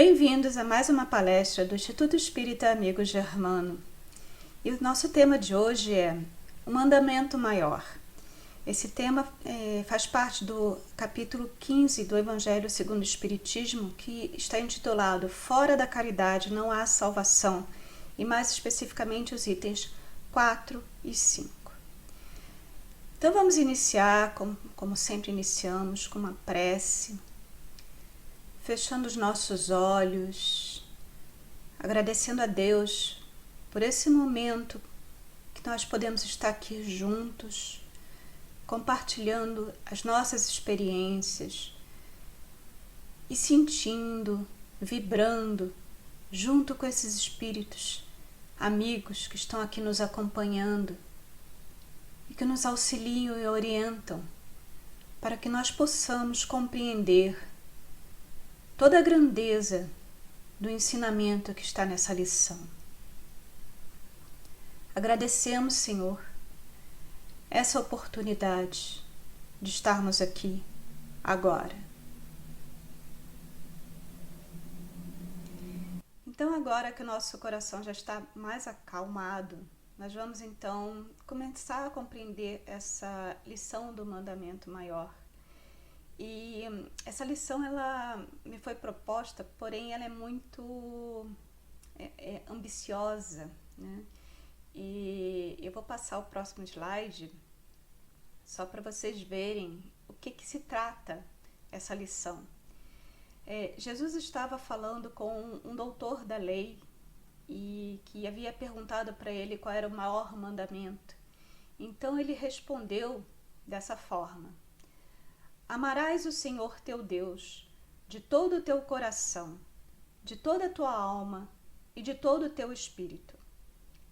Bem-vindos a mais uma palestra do Instituto Espírita Amigo Germano. E o nosso tema de hoje é o Mandamento Maior. Esse tema faz parte do capítulo 15 do Evangelho segundo o Espiritismo, que está intitulado Fora da Caridade não há salvação, e mais especificamente os itens 4 e 5. Então vamos iniciar, como sempre iniciamos, com uma prece, fechando os nossos olhos, agradecendo a Deus por esse momento que nós podemos estar aqui juntos, compartilhando as nossas experiências e sentindo, vibrando junto com esses espíritos amigos que estão aqui nos acompanhando e que nos auxiliam e orientam para que nós possamos compreender toda a grandeza do ensinamento que está nessa lição. Agradecemos, Senhor, essa oportunidade de estarmos aqui agora. Então, agora que o nosso coração já está mais acalmado, nós vamos então começar a compreender essa lição do mandamento maior. E essa lição ela me foi proposta, porém ela é muito ambiciosa, né? E eu vou passar o próximo slide só para vocês verem o que se trata essa lição. Jesus estava falando com um doutor da lei e que havia perguntado para ele qual era o maior mandamento. Então ele respondeu dessa forma: Amarás o Senhor teu Deus de todo o teu coração, de toda a tua alma e de todo o teu espírito.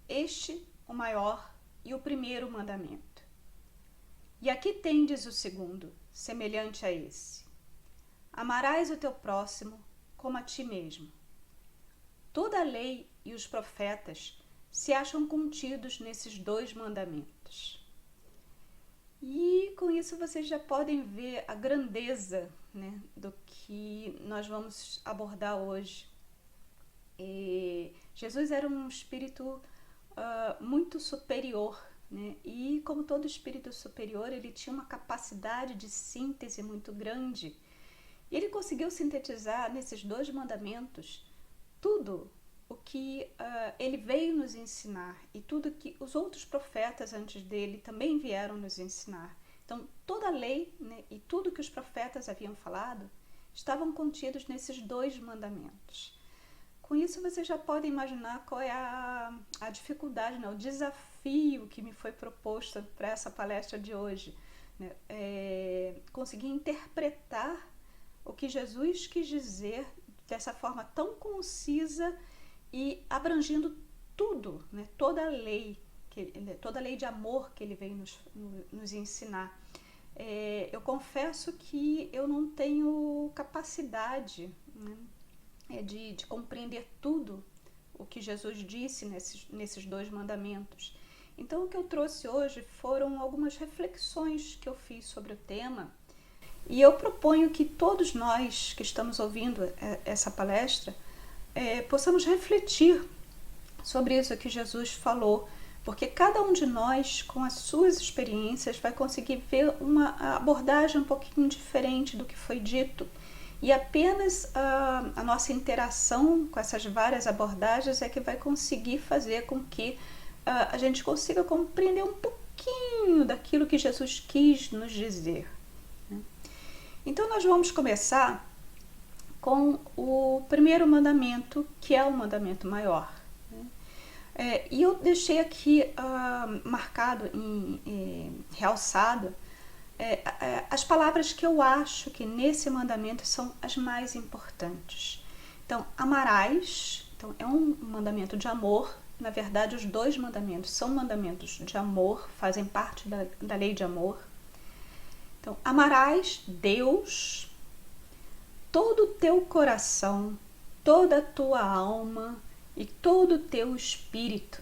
Este o maior e o primeiro mandamento. E aqui tendes o segundo, semelhante a esse: amarás o teu próximo como a ti mesmo. Toda a lei e os profetas se acham contidos nesses dois mandamentos. E com isso vocês já podem ver a grandeza, né, do que nós vamos abordar hoje. Jesus era um espírito muito superior, né? E como todo espírito superior, ele tinha uma capacidade de síntese muito grande. E ele conseguiu sintetizar nesses dois mandamentos tudo o que ele veio nos ensinar e tudo que os outros profetas antes dele também vieram nos ensinar. Então, toda a lei, né, e tudo que os profetas haviam falado estavam contidos nesses dois mandamentos. Com isso, vocês já podem imaginar qual é a dificuldade, né, o desafio que me foi proposto para essa palestra de hoje, né, conseguir interpretar o que Jesus quis dizer dessa forma tão concisa e abrangindo tudo, né, toda a lei de amor que ele veio nos ensinar. Eu confesso que eu não tenho capacidade, né, de compreender tudo o que Jesus disse nesses dois mandamentos. Então, o que eu trouxe hoje foram algumas reflexões que eu fiz sobre o tema, e eu proponho que todos nós que estamos ouvindo essa palestra possamos refletir sobre isso que Jesus falou, porque cada um de nós, com as suas experiências, vai conseguir ver uma abordagem um pouquinho diferente do que foi dito. E apenas a nossa interação com essas várias abordagens é que vai conseguir fazer com que a gente consiga compreender um pouquinho daquilo que Jesus quis nos dizer, né? Então nós vamos começar com o primeiro mandamento, que é o mandamento maior, né? E eu deixei aqui marcado, realçado, as palavras que eu acho que nesse mandamento são as mais importantes. Então, amarás, então, é um mandamento de amor. Na verdade, os dois mandamentos são mandamentos de amor, fazem parte da lei de amor. Então, amarás Deus, todo o teu coração, toda a tua alma e todo o teu espírito.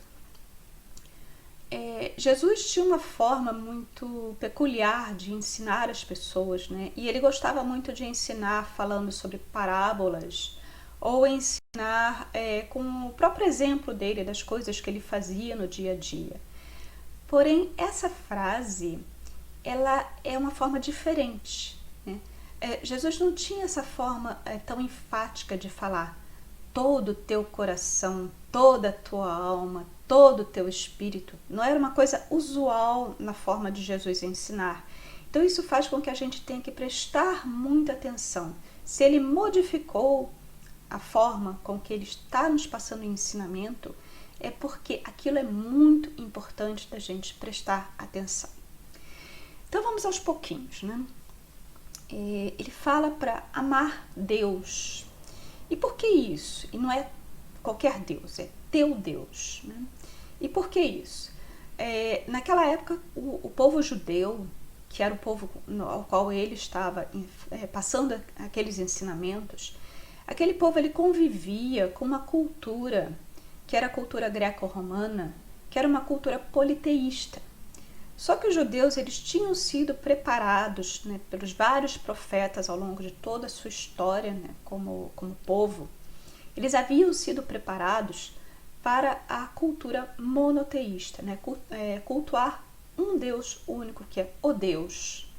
Jesus tinha uma forma muito peculiar de ensinar as pessoas, né? E ele gostava muito de ensinar falando sobre parábolas ou ensinar com o próprio exemplo dele, das coisas que ele fazia no dia a dia. Porém, essa frase, ela é uma forma diferente, né? Jesus não tinha essa forma tão enfática de falar todo o teu coração, toda a tua alma, todo o teu espírito. Não era uma coisa usual na forma de Jesus ensinar. Então isso faz com que a gente tenha que prestar muita atenção. Se ele modificou a forma com que ele está nos passando o ensinamento, é porque aquilo é muito importante da gente prestar atenção. Então vamos aos pouquinhos, né? Ele fala para amar Deus. E por que isso? E não é qualquer Deus, é teu Deus, né? E por que isso? Naquela época, o povo judeu, que era o povo ao qual ele estava passando aqueles ensinamentos, aquele povo ele convivia com uma cultura, que era a cultura greco-romana, que era uma cultura politeísta. Só que os judeus eles tinham sido preparados, né, pelos vários profetas ao longo de toda a sua história, né, como povo. Eles haviam sido preparados para a cultura monoteísta, né, cultuar um Deus único, que é o Deus.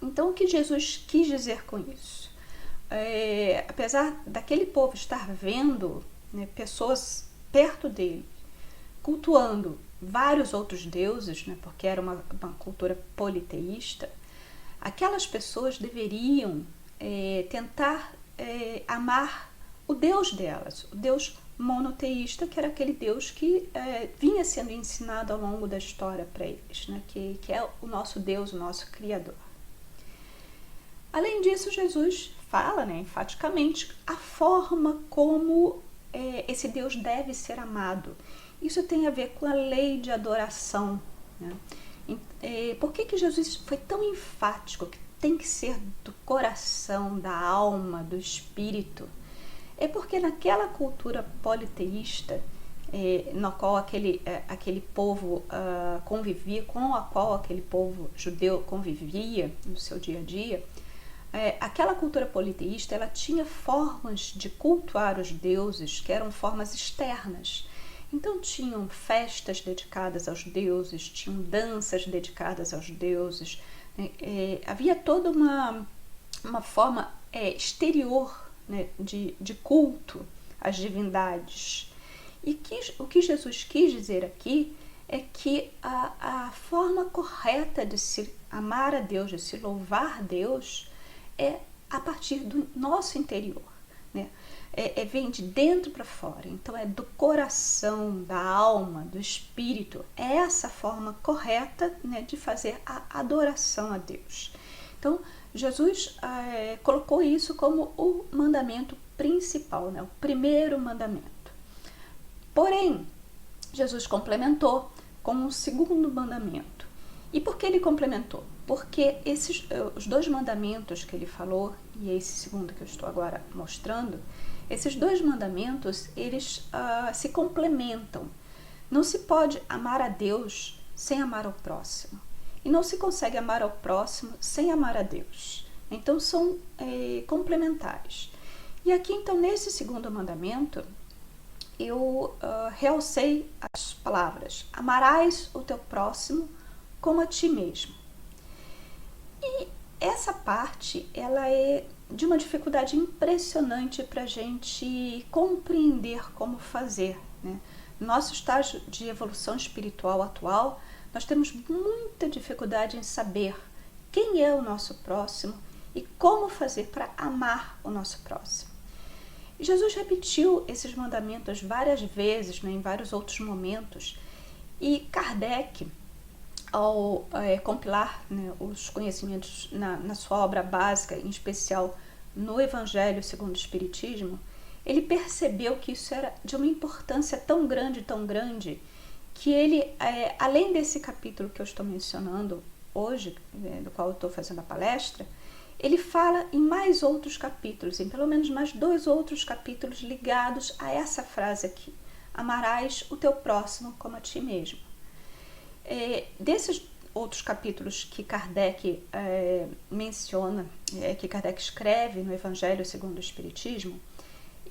Então, o que Jesus quis dizer com isso? Apesar daquele povo estar vendo, né, pessoas perto dele cultuando vários outros deuses, né, porque era uma cultura politeísta, aquelas pessoas deveriam tentar amar o Deus delas, o Deus monoteísta, que era aquele Deus que vinha sendo ensinado ao longo da história para eles, né, que é o nosso Deus, o nosso Criador. Além disso, Jesus fala, né, enfaticamente a forma como esse Deus deve ser amado. Isso tem a ver com a lei de adoração, né? Por que Jesus foi tão enfático que tem que ser do coração, da alma, do espírito? É porque naquela cultura politeísta, na qual aquele povo convivia, com a qual aquele povo judeu convivia no seu dia a dia, aquela cultura politeísta ela tinha formas de cultuar os deuses que eram formas externas. Então tinham festas dedicadas aos deuses, tinham danças dedicadas aos deuses, havia toda uma forma exterior, né, de culto às divindades. E o que Jesus quis dizer aqui é que a forma correta de se amar a Deus, de se louvar a Deus, é a partir do nosso interior, né? Vem de dentro para fora, então é do coração, da alma, do espírito. É essa forma correta, né, de fazer a adoração a Deus. Então, Jesus colocou isso como o mandamento principal, né, o primeiro mandamento. Porém, Jesus complementou com um segundo mandamento. E por que ele complementou? Porque os dois mandamentos que ele falou, e esse segundo que eu estou agora mostrando, esses dois mandamentos, eles se complementam. Não se pode amar a Deus sem amar ao próximo. E não se consegue amar ao próximo sem amar a Deus. Então, são complementares. E aqui, então, nesse segundo mandamento, eu realcei as palavras: amarás o teu próximo como a ti mesmo. E essa parte, ela é de uma dificuldade impressionante para a gente compreender como fazer, né? Nosso estágio de evolução espiritual atual, nós temos muita dificuldade em saber quem é o nosso próximo e como fazer para amar o nosso próximo. E Jesus repetiu esses mandamentos várias vezes, né, em vários outros momentos, e Kardec, ao compilar, né, os conhecimentos na sua obra básica, em especial no Evangelho segundo o Espiritismo, ele percebeu que isso era de uma importância tão grande, que ele, além desse capítulo que eu estou mencionando hoje, do qual eu estou fazendo a palestra, ele fala em mais outros capítulos, em pelo menos mais 2 outros capítulos ligados a essa frase aqui: amarás o teu próximo como a ti mesmo. Desses outros capítulos que Kardec menciona, que Kardec escreve no Evangelho segundo o Espiritismo,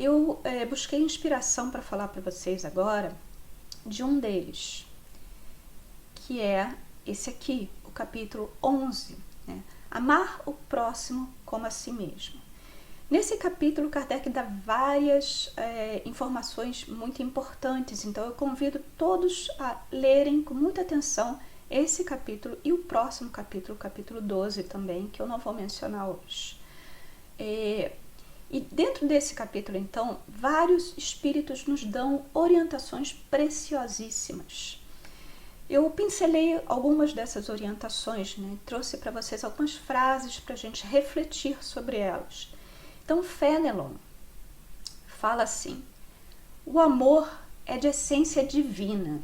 eu busquei inspiração para falar para vocês agora de um deles, que é esse aqui, o capítulo 11, né? Amar o próximo como a si mesmo. Nesse capítulo, Kardec dá várias informações muito importantes, então eu convido todos a lerem com muita atenção esse capítulo e o próximo capítulo, o capítulo 12 também, que eu não vou mencionar hoje. E dentro desse capítulo, então, vários espíritos nos dão orientações preciosíssimas. Eu pincelei algumas dessas orientações, né? Trouxe para vocês algumas frases para a gente refletir sobre elas. Então, Fénelon fala assim: o amor é de essência divina,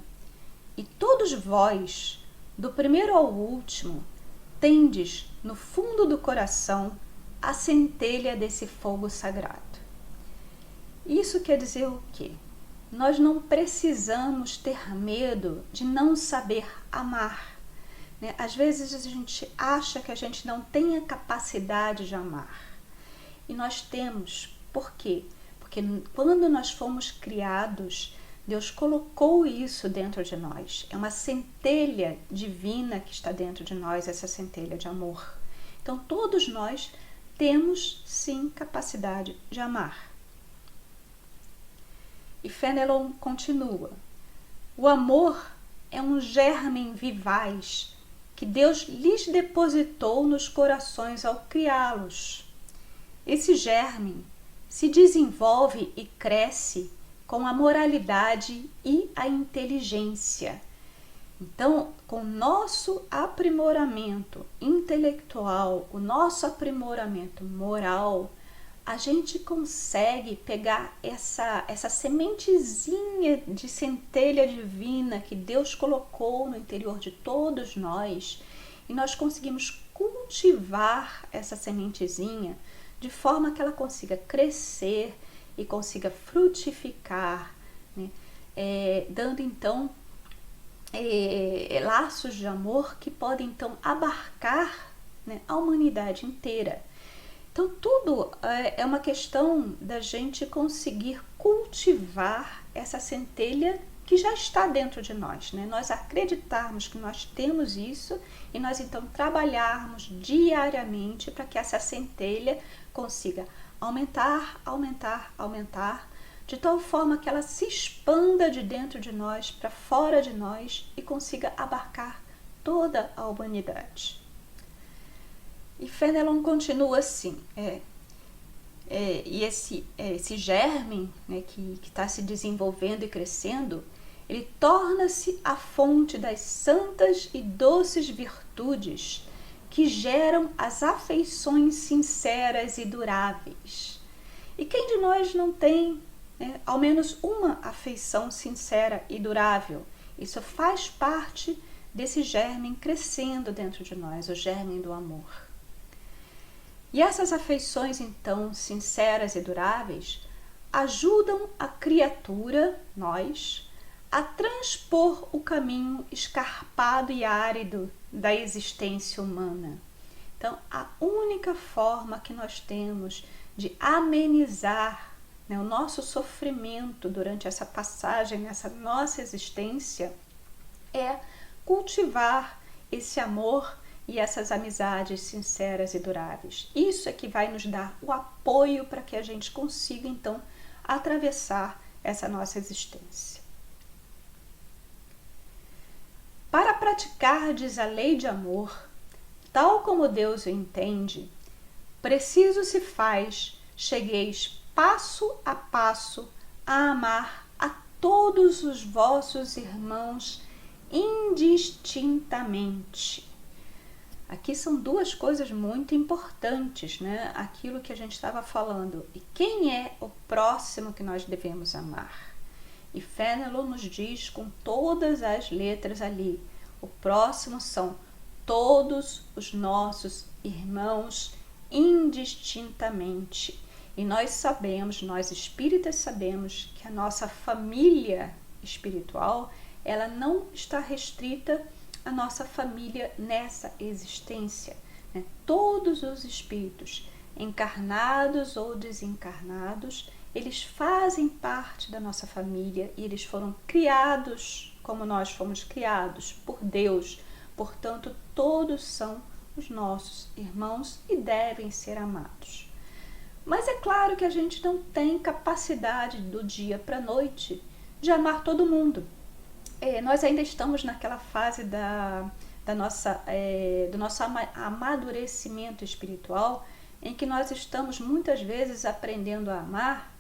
e todos vós, do primeiro ao último, tendes no fundo do coração a centelha desse fogo sagrado. Isso quer dizer o quê? Nós não precisamos ter medo de não saber amar, né? Às vezes a gente acha que a gente não tem a capacidade de amar. E nós temos. Por quê? Porque quando nós fomos criados, Deus colocou isso dentro de nós. É uma centelha divina que está dentro de nós, essa centelha de amor. Então, todos nós temos, sim, capacidade de amar. E Fénelon continua: o amor é um germe vivaz que Deus lhes depositou nos corações ao criá-los. Esse germe se desenvolve e cresce com a moralidade e a inteligência. Então, com o nosso aprimoramento intelectual, o nosso aprimoramento moral, a gente consegue pegar essa sementezinha de centelha divina que Deus colocou no interior de todos nós, e nós conseguimos cultivar essa sementezinha de forma que ela consiga crescer e consiga frutificar, né? Dando então laços de amor que podem então abarcar, né, a humanidade inteira. Então tudo é uma questão da gente conseguir cultivar essa centelha que já está dentro de nós, né? Nós acreditarmos que nós temos isso e nós então trabalharmos diariamente para que essa centelha consiga aumentar, aumentar, aumentar, de tal forma que ela se expanda de dentro de nós para fora de nós e consiga abarcar toda a humanidade. E Fénelon continua assim, e esse germe, né, que está se desenvolvendo e crescendo, ele torna-se a fonte das santas e doces virtudes que geram as afeições sinceras e duráveis. E quem de nós não tem, né, ao menos uma afeição sincera e durável? Isso faz parte desse germe crescendo dentro de nós, o germe do amor. E essas afeições, então, sinceras e duráveis, ajudam a criatura, nós, a transpor o caminho escarpado e árido da existência humana. Então, a única forma que nós temos de amenizar, né, o nosso sofrimento durante essa passagem, nessa nossa existência, é cultivar esse amor e essas amizades sinceras e duráveis. Isso é que vai nos dar o apoio para que a gente consiga, então, atravessar essa nossa existência. Para praticardes a lei de amor, tal como Deus o entende, preciso se faz, chegueis passo a passo a amar a todos os vossos irmãos indistintamente. Aqui são duas coisas muito importantes, né? Aquilo que a gente estava falando. E quem é o próximo que nós devemos amar? E Fénelon nos diz com todas as letras ali: o próximo são todos os nossos irmãos indistintamente. E nós sabemos, nós espíritas sabemos, que a nossa família espiritual, ela não está restrita à nossa família nessa existência, né? Todos os espíritos, encarnados ou desencarnados, eles fazem parte da nossa família e eles foram criados como nós fomos criados por Deus. Portanto, todos são os nossos irmãos e devem ser amados. Mas é claro que a gente não tem capacidade do dia para a noite de amar todo mundo. Nós ainda estamos naquela fase do nosso amadurecimento espiritual, em que nós estamos muitas vezes aprendendo a amar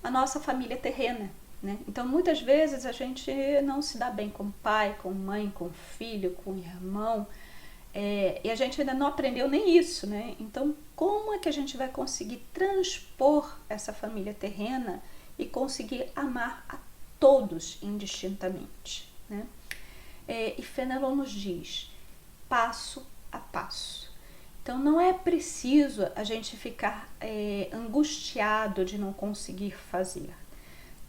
a nossa família terrena, né? Então, muitas vezes a gente não se dá bem com pai, com mãe, com filho, com irmão, e a gente ainda não aprendeu nem isso, né? Então, como é que a gente vai conseguir transpor essa família terrena e conseguir amar a todos indistintamente, né? E Fenelon nos diz, passo a passo. Então, não é preciso a gente ficar angustiado de não conseguir fazer.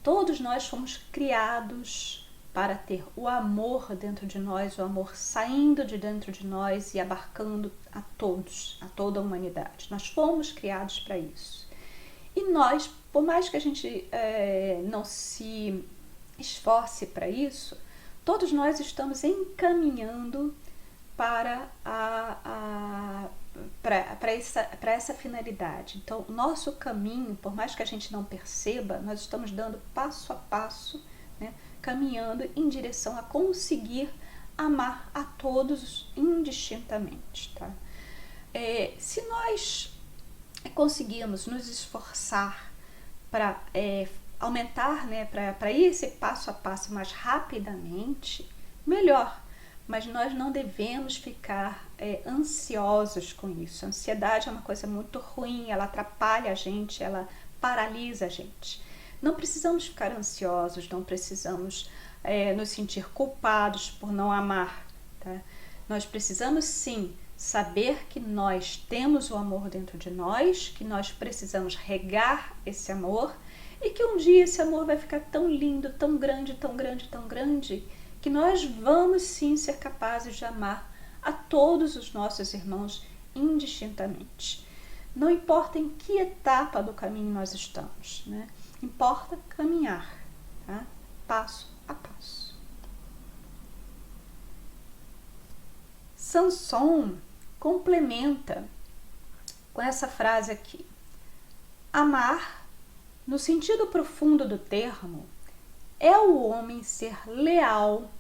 Todos nós fomos criados para ter o amor dentro de nós, o amor saindo de dentro de nós e abarcando a todos, a toda a humanidade. Nós fomos criados para isso. E nós, por mais que a gente não se esforce para isso, todos nós estamos encaminhando para essa finalidade. Então, o nosso caminho, por mais que a gente não perceba, nós estamos dando passo a passo, né, caminhando em direção a conseguir amar a todos indistintamente. Tá? Se nós conseguirmos nos esforçar para aumentar, né, para ir esse passo a passo mais rapidamente, melhor. Mas nós não devemos ficar ansiosos com isso. A ansiedade é uma coisa muito ruim, ela atrapalha a gente, ela paralisa a gente. Não precisamos ficar ansiosos, não precisamos nos sentir culpados por não amar. Tá? Nós precisamos sim saber que nós temos o amor dentro de nós, que nós precisamos regar esse amor e que um dia esse amor vai ficar tão lindo, tão grande, tão grande, tão grande, que nós vamos sim ser capazes de amar a todos os nossos irmãos indistintamente. Não importa em que etapa do caminho nós estamos, né? Importa caminhar, tá? Passo a passo. Samson complementa com essa frase aqui. Amar, no sentido profundo do termo, é o homem ser leal,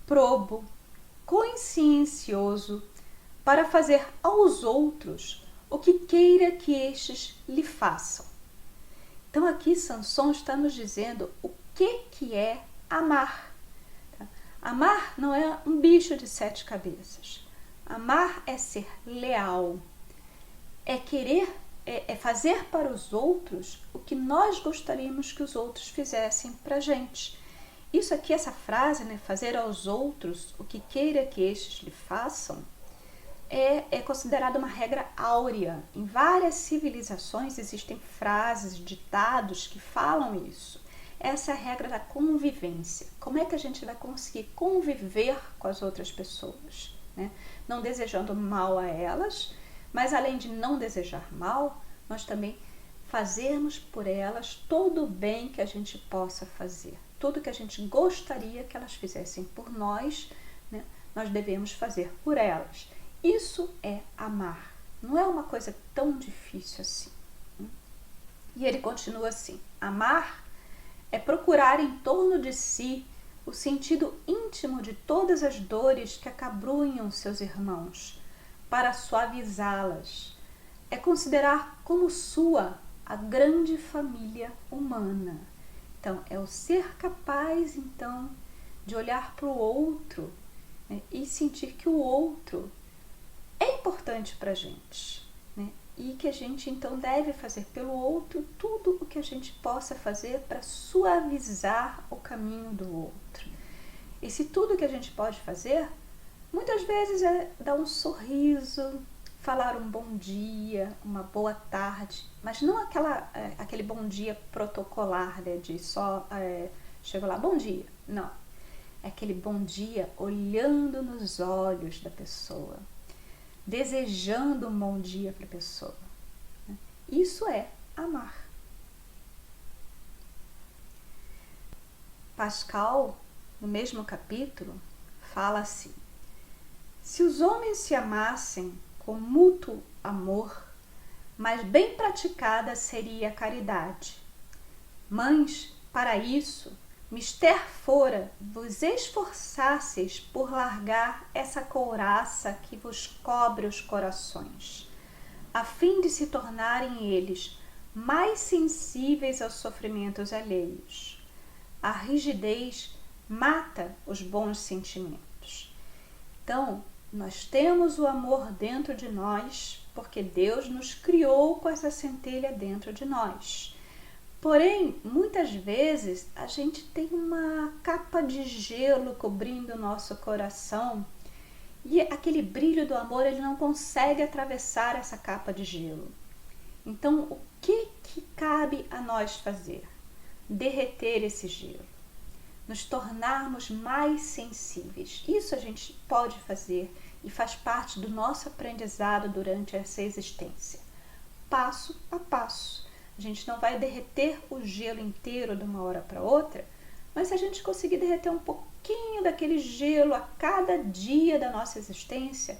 probo, consciencioso para fazer aos outros o que queira que estes lhe façam. Então aqui Samson está nos dizendo o que é amar. Tá? Amar não é um bicho de 7 cabeças. Amar é ser leal, é querer, é fazer para os outros o que nós gostaríamos que os outros fizessem para a gente. Isso aqui, essa frase, né, fazer aos outros o que queira que estes lhe façam, é considerada uma regra áurea. Em várias civilizações existem frases, ditados que falam isso. Essa é a regra da convivência. Como é que a gente vai conseguir conviver com as outras pessoas, né? Não desejando mal a elas, mas além de não desejar mal, nós também fazermos por elas todo o bem que a gente possa fazer. Tudo que a gente gostaria que elas fizessem por nós, né, nós devemos fazer por elas. Isso é amar. Não é uma coisa tão difícil assim. E ele continua assim. Amar é procurar em torno de si o sentido íntimo de todas as dores que acabrunham seus irmãos, para suavizá-las. É considerar como sua a grande família humana. Então, é o ser capaz, então, de olhar para o outro, né, e sentir que o outro é importante para a gente, né, e que a gente, então, deve fazer pelo outro tudo o que a gente possa fazer para suavizar o caminho do outro. E se tudo que a gente pode fazer, muitas vezes é dar um sorriso, falar um bom dia, uma boa tarde, mas não aquele bom dia protocolar, né, de só chego lá, bom dia. Não, é aquele bom dia olhando nos olhos da pessoa, desejando um bom dia para a pessoa. Isso é amar. Pascal, no mesmo capítulo, fala assim: se os homens se amassem com mútuo amor, mais bem praticada seria a caridade. Mas, para isso, mister fora vos esforçasseis por largar essa couraça que vos cobre os corações, a fim de se tornarem eles mais sensíveis aos sofrimentos alheios. A rigidez mata os bons sentimentos. Então, nós temos o amor dentro de nós, porque Deus nos criou com essa centelha dentro de nós. Porém, muitas vezes, a gente tem uma capa de gelo cobrindo o nosso coração e aquele brilho do amor, ele não consegue atravessar essa capa de gelo. Então, o que cabe a nós fazer? Derreter esse gelo, nos tornarmos mais sensíveis. Isso a gente pode fazer e faz parte do nosso aprendizado durante essa existência. Passo a passo. A gente não vai derreter o gelo inteiro de uma hora para outra, mas se a gente conseguir derreter um pouquinho daquele gelo a cada dia da nossa existência,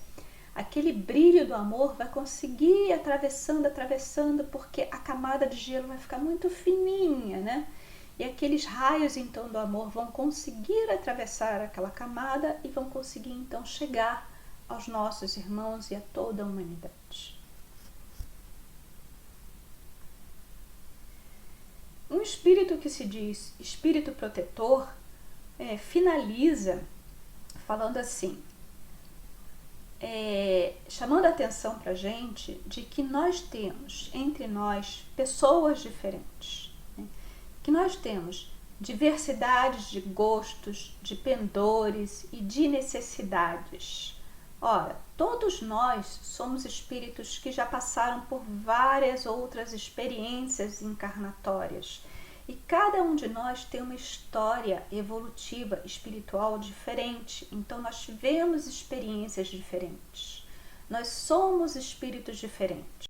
aquele brilho do amor vai conseguir ir atravessando, porque a camada de gelo vai ficar muito fininha, né? E aqueles raios, então, do amor vão conseguir atravessar aquela camada e vão conseguir, então, chegar aos nossos irmãos e a toda a humanidade. Um espírito que se diz espírito protetor finaliza falando assim, chamando a atenção para a gente de que nós temos entre nós pessoas diferentes, né? Que nós temos diversidades de gostos, de pendores e de necessidades. Ora, todos nós somos espíritos que já passaram por várias outras experiências encarnatórias e cada um de nós tem uma história evolutiva espiritual diferente, então nós tivemos experiências diferentes. Nós somos espíritos diferentes.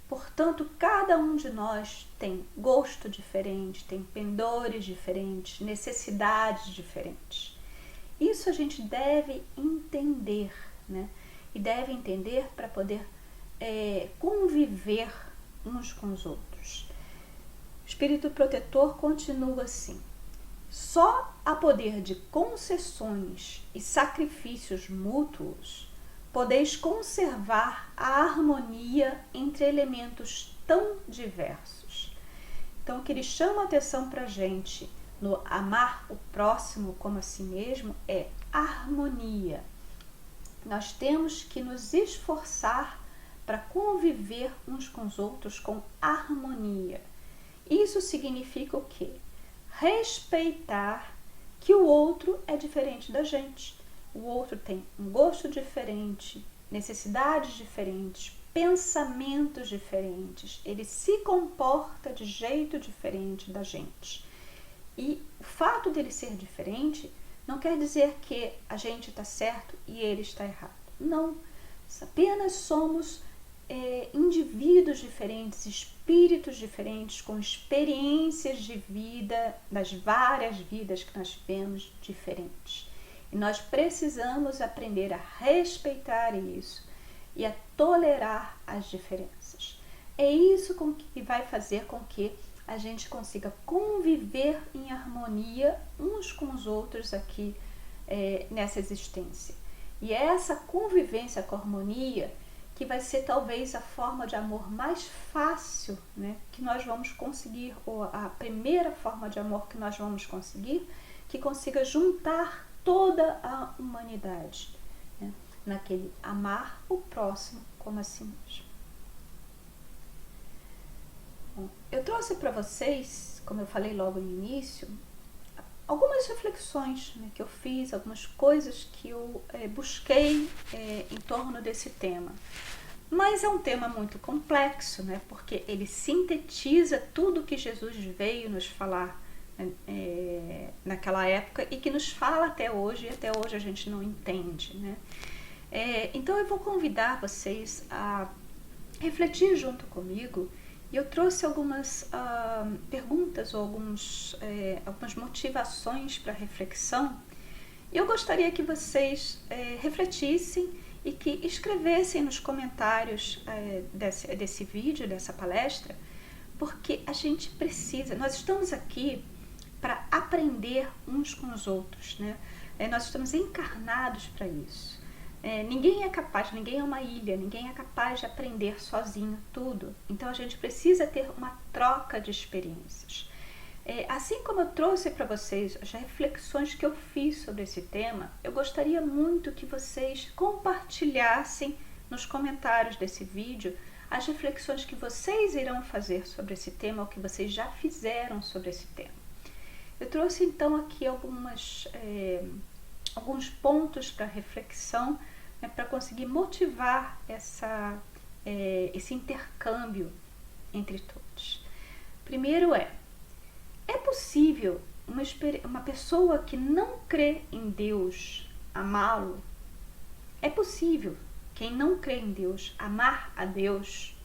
Portanto, cada um de nós tem gosto diferente, tem pendores diferentes, necessidades diferentes. Isso a gente deve entender, né? E deve entender para poder conviver uns com os outros. O espírito protetor continua assim: só a poder de concessões e sacrifícios mútuos podeis conservar a harmonia entre elementos tão diversos. Então, o que ele chama a atenção para a gente no amar o próximo como a si mesmo é harmonia. Nós temos que nos esforçar para conviver uns com os outros com harmonia. Isso significa o quê? Respeitar que o outro é diferente da gente. O outro tem um gosto diferente, necessidades diferentes, pensamentos diferentes. Ele se comporta de jeito diferente da gente. E o fato dele ser diferente não quer dizer que a gente está certo e ele está errado. Não, apenas somos indivíduos diferentes, espíritos diferentes, com experiências de vida, das várias vidas que nós tivemos diferentes. E nós precisamos aprender a respeitar isso e a tolerar as diferenças. É isso que vai fazer com que a gente consiga conviver em harmonia uns com os outros aqui nessa existência. E é essa convivência com a harmonia que vai ser talvez a forma de amor mais fácil, né, que nós vamos conseguir, ou a primeira forma de amor que nós vamos conseguir, que consiga juntar toda a humanidade, né, naquele amar o próximo como a si mesmo. Bom, eu trouxe para vocês, como eu falei logo no início, algumas reflexões, né, que eu fiz, algumas coisas que eu busquei em torno desse tema. Mas é um tema muito complexo, né, porque ele sintetiza tudo que Jesus veio nos falar naquela época e que nos fala até hoje, e até hoje a gente não entende, né? Então eu vou convidar vocês a refletir junto comigo E eu trouxe algumas perguntas ou algumas motivações para reflexão. E eu gostaria que vocês refletissem e que escrevessem nos comentários desse vídeo, dessa palestra, porque a gente precisa, nós estamos aqui para aprender uns com os outros, né? Nós estamos encarnados para isso. Ninguém é capaz, ninguém é uma ilha, ninguém é capaz de aprender sozinho tudo. Então a gente precisa ter uma troca de experiências. Assim como eu trouxe para vocês as reflexões que eu fiz sobre esse tema, eu gostaria muito que vocês compartilhassem nos comentários desse vídeo as reflexões que vocês irão fazer sobre esse tema ou que vocês já fizeram sobre esse tema. Eu trouxe então aqui alguns pontos para reflexão, né, para conseguir motivar esse intercâmbio entre todos. Primeiro é possível uma pessoa que não crê em Deus amá-lo? É possível quem não crê em Deus amar a Deus?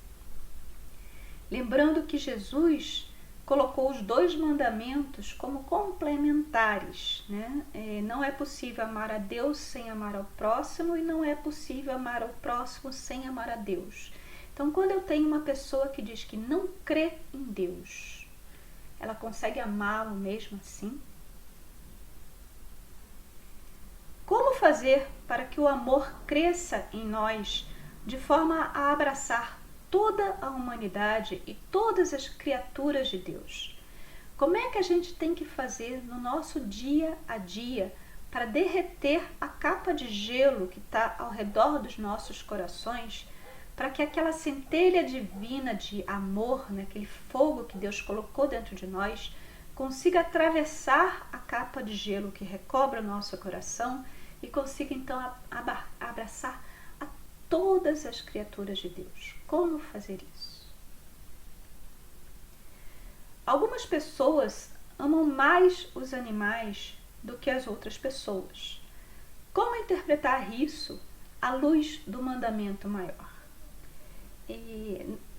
Lembrando que Jesus colocou os 2 mandamentos como complementares, né? Não é possível amar a Deus sem amar ao próximo e não é possível amar ao próximo sem amar a Deus. Então, quando eu tenho uma pessoa que diz que não crê em Deus, ela consegue amá-lo mesmo assim? Como fazer para que o amor cresça em nós de forma a abraçar toda a humanidade e todas as criaturas de Deus? Como é que a gente tem que fazer no nosso dia a dia para derreter a capa de gelo que está ao redor dos nossos corações, para que aquela centelha divina de amor, né, aquele fogo que Deus colocou dentro de nós, consiga atravessar a capa de gelo que recobre o nosso coração e consiga então abraçar a todas as criaturas de Deus? Como fazer isso? Algumas pessoas amam mais os animais do que as outras pessoas. Como interpretar isso à luz do mandamento maior?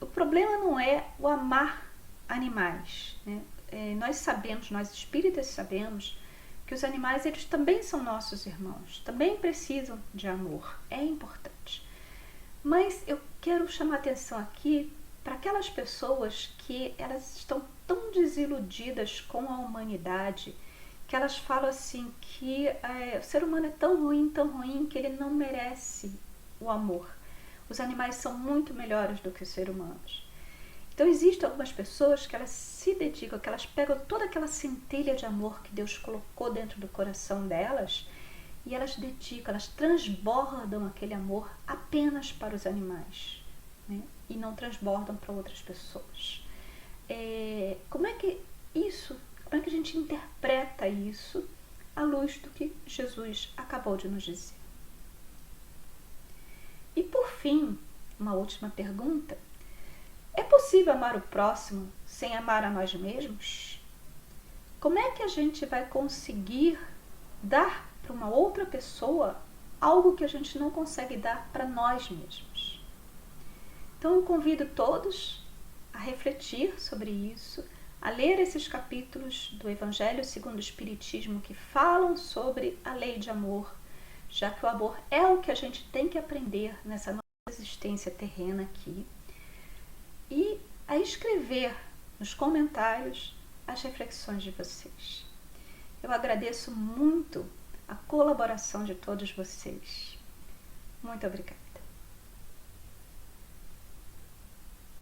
O problema não é o amar animais, né? Nós espíritas sabemos que os animais, eles também são nossos irmãos, também precisam de amor, é importante. Mas eu quero chamar atenção aqui para aquelas pessoas que elas estão tão desiludidas com a humanidade, que elas falam assim que o ser humano é tão ruim, que ele não merece o amor. Os animais são muito melhores do que os seres humanos. Então existem algumas pessoas que elas se dedicam, que elas pegam toda aquela centelha de amor que Deus colocou dentro do coração delas e elas dedicam, elas transbordam aquele amor apenas para os animais, né? E não transbordam para outras pessoas. Como é que a gente interpreta isso à luz do que Jesus acabou de nos dizer? E por fim, uma última pergunta: é possível amar o próximo sem amar a nós mesmos? Como é que a gente vai conseguir dar para uma outra pessoa algo que a gente não consegue dar para nós mesmos? Então eu convido todos a refletir sobre isso, a ler esses capítulos do Evangelho segundo o Espiritismo que falam sobre a lei de amor, já que o amor é o que a gente tem que aprender nessa nossa existência terrena aqui, e a escrever nos comentários as reflexões de vocês. Eu agradeço muito a colaboração de todos vocês. Muito obrigada.